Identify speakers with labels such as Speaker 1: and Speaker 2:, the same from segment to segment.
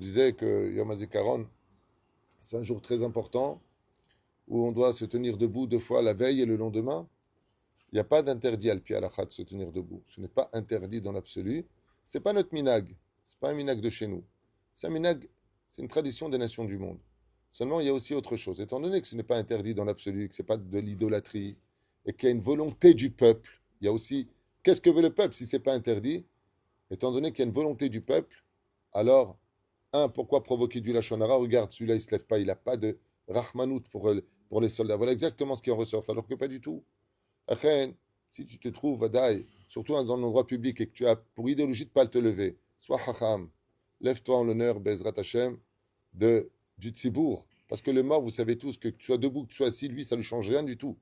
Speaker 1: disais que Yom HaZikaron, c'est un jour très important où on doit se tenir debout deux fois la veille et le lendemain. Il n'y a pas d'interdit al pi halakha de se tenir debout. Ce n'est pas interdit dans l'absolu. C'est pas notre minag. C'est pas un minag de chez nous. C'est un minag, c'est une tradition des nations du monde. Seulement, il y a aussi autre chose. Étant donné que ce n'est pas interdit dans l'absolu, que ce n'est pas de l'idolâtrie, et qu'il y a une volonté du peuple, il y a aussi, qu'est-ce que veut le peuple si ce n'est pas interdit? Étant donné qu'il y a une volonté du peuple, alors, pourquoi provoquer du lachonara? Regarde, celui-là, il ne se lève pas, il n'a pas de rahmanout pour les soldats. Voilà exactement ce qui en ressort, alors que pas du tout. Achen, si tu te trouves, Vadaï, surtout dans un endroit public et que tu as pour idéologie de ne pas te lever, sois hacham, lève-toi en l'honneur, Bezrat Hashem, du tzibour. Parce que le mort, vous savez tous, que tu sois debout, que tu sois assis, lui, ça ne lui change rien du tout.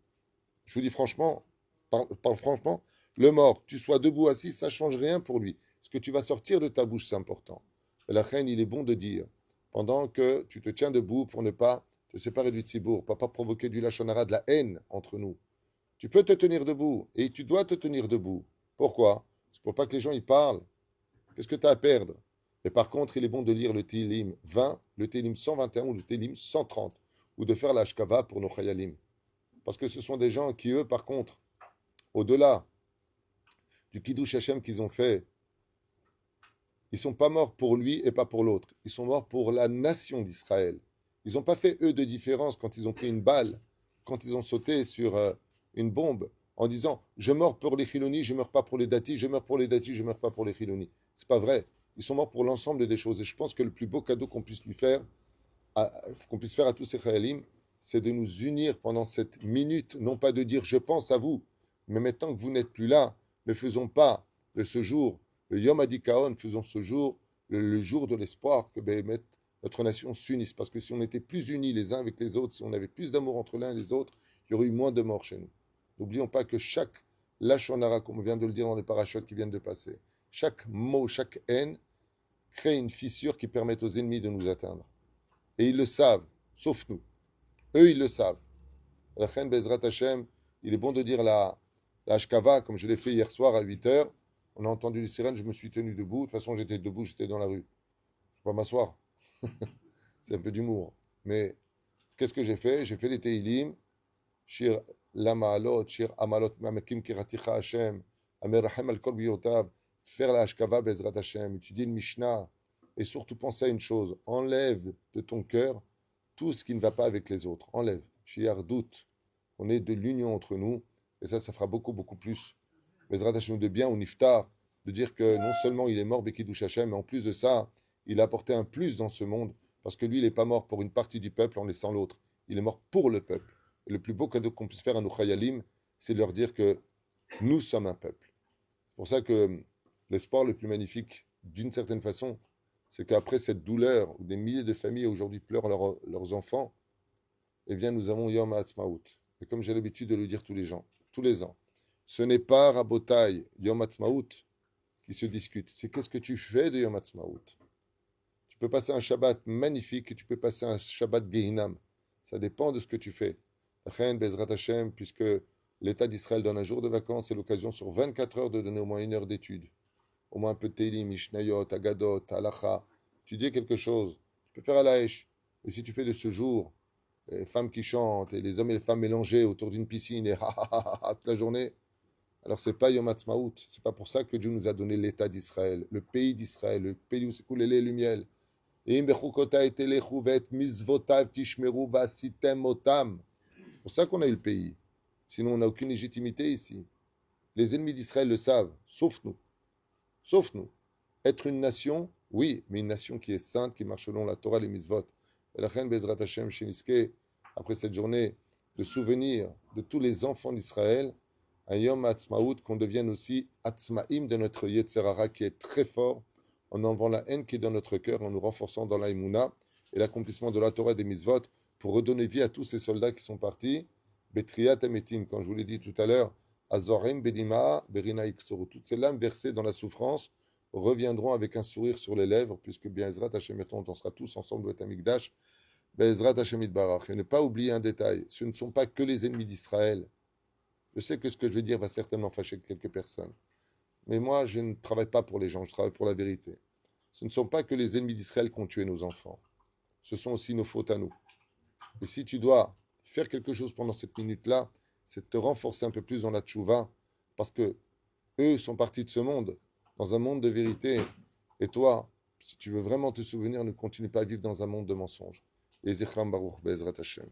Speaker 1: Je vous dis franchement, parle franchement, le mort, que tu sois debout, assis, ça ne change rien pour lui. Ce que tu vas sortir de ta bouche, c'est important. Et la reine, il est bon de dire, pendant que tu te tiens debout pour ne pas te séparer du tzibour, pour ne pas provoquer du lachonara, de la haine entre nous. Tu peux te tenir debout et tu dois te tenir debout. Pourquoi? C'est pour pas que les gens y parlent. Qu'est-ce que tu as à perdre? Et par contre, il est bon de lire le Télim 20, le Télim 121 ou le Télim 130, ou de faire la Shkava pour nos Chayalim. Parce que ce sont des gens qui, eux, par contre, au-delà du Kiddush Hashem qu'ils ont fait, ils ne sont pas morts pour lui et pas pour l'autre. Ils sont morts pour la nation d'Israël. Ils n'ont pas fait, eux, de différence quand ils ont pris une balle, quand ils ont sauté sur une bombe, en disant « Je meurs pour les Chilonis, je ne meurs pas pour les Datis, je meurs pour les Datis, je ne meurs pas pour les Chilonis. » C'est pas vrai. Ils sont morts pour l'ensemble des choses. Et je pense que le plus beau cadeau qu'on puisse lui faire, qu'on puisse faire à tous ces Chayalim, c'est de nous unir pendant cette minute, non pas de dire « Je pense à vous », mais maintenant que vous n'êtes plus là, ne faisons pas de ce jour le Yom Hadikaon, faisons ce jour le jour de l'espoir que notre nation s'unisse. Parce que si on était plus unis les uns avec les autres, si on avait plus d'amour entre l'un et les autres, il y aurait eu moins de morts chez nous. N'oublions pas que chaque lachonara, comme on vient de le dire dans les parachutes qui viennent de passer, chaque mot, chaque haine crée une fissure qui permet aux ennemis de nous atteindre. Et ils le savent, sauf nous. Eux, ils le savent. La reine Bezrat Hashem, il est bon de dire la Ashkava, comme je l'ai fait hier soir à 8 heures. On a entendu les sirènes, je me suis tenu debout. De toute façon, j'étais debout, j'étais dans la rue. Je ne vais pas m'asseoir. C'est un peu d'humour. Mais qu'est-ce que j'ai fait? J'ai fait les Teilim, Shir Lamaalot, Shir Amalot, Mamakim Kiraticha Hashem, Amerahem al Kol Biotav, faire la Ashkava Bezrat Hashem, étudier une Mishnah, et surtout penser à une chose, enlève de ton cœur tout ce qui ne va pas avec les autres. Enlève. Shir doute. On est de l'union entre nous, et ça fera beaucoup, beaucoup plus. Bezrat Hashem de bien, ou Niftar, de dire que non seulement il est mort, Bekidouch Hashem, mais en plus de ça, il a apporté un plus dans ce monde, parce que lui, il n'est pas mort pour une partie du peuple en laissant l'autre. Il est mort pour le peuple. Et le plus beau cadeau qu'on puisse faire à nos Chayalim, c'est de leur dire que nous sommes un peuple. C'est pour ça que l'espoir le plus magnifique, d'une certaine façon, c'est qu'après cette douleur, où des milliers de familles aujourd'hui pleurent leurs enfants, eh bien, nous avons Yom HaAtzmaut. Et comme j'ai l'habitude de le dire tous les ans, ce n'est pas Rabotai, Yom HaAtzmaut, qui se discute. C'est qu'est-ce que tu fais de Yom HaAtzmaut. Tu peux passer un Shabbat magnifique et tu peux passer un Shabbat Gehinam. Ça dépend de ce que tu fais. Chen Bezrat Hashem, puisque l'État d'Israël donne un jour de vacances, c'est l'occasion sur 24 heures de donner au moins une heure d'étude. Au moins un peu de Teilim, Mishnayot, Agadot, Halacha. Tu dis quelque chose. Tu peux faire à l'Aesh. Et si tu fais de ce jour les femmes qui chantent et les hommes et les femmes mélangés autour d'une piscine et toute la journée, alors c'est pas Yom Ha'atzmaut. C'est pas pour ça que Dieu nous a donné l'État d'Israël, le pays où s'écoule le lait et le miel. C'est pour ça qu'on a eu le pays. Sinon, on n'a aucune légitimité ici. Les ennemis d'Israël le savent, sauf nous. Sauf nous. Être une nation, oui, mais une nation qui est sainte, qui marche selon la Torah et les mitzvot. Et la reine Bezrat Hashem Sheniske, après cette journée de souvenir de tous les enfants d'Israël, un Yom Ha'atzmaut, qu'on devienne aussi Atzmaïm de notre Yetzerara qui est très fort, en enlevant la haine qui est dans notre cœur, en nous renforçant dans la Emouna et l'accomplissement de la Torah et des mitzvot, pour redonner vie à tous ces soldats qui sont partis. Betriat Ametim, quand je vous l'ai dit tout à l'heure, Azorim Bedima, Berina Ikturu, toutes ces lames versées dans la souffrance reviendront avec un sourire sur les lèvres, puisque bien Ezrat Hashem, on sera tous ensemble au Tamikdash, Bezrat Hashem Itbarach. Et ne pas oublier un détail, ce ne sont pas que les ennemis d'Israël. Je sais que ce que je vais dire va certainement fâcher quelques personnes. Mais moi, je ne travaille pas pour les gens, je travaille pour la vérité. ce ne sont pas que les ennemis d'Israël qui ont tué nos enfants. Ce sont aussi nos fautes à nous. Et si tu dois faire quelque chose pendant cette minute-là, c'est de te renforcer un peu plus dans la tchouva, parce que eux sont partis de ce monde, dans un monde de vérité. Et toi, si tu veux vraiment te souvenir, ne continue pas à vivre dans un monde de mensonges. Et Zichram Baruch Bezrat Hashem.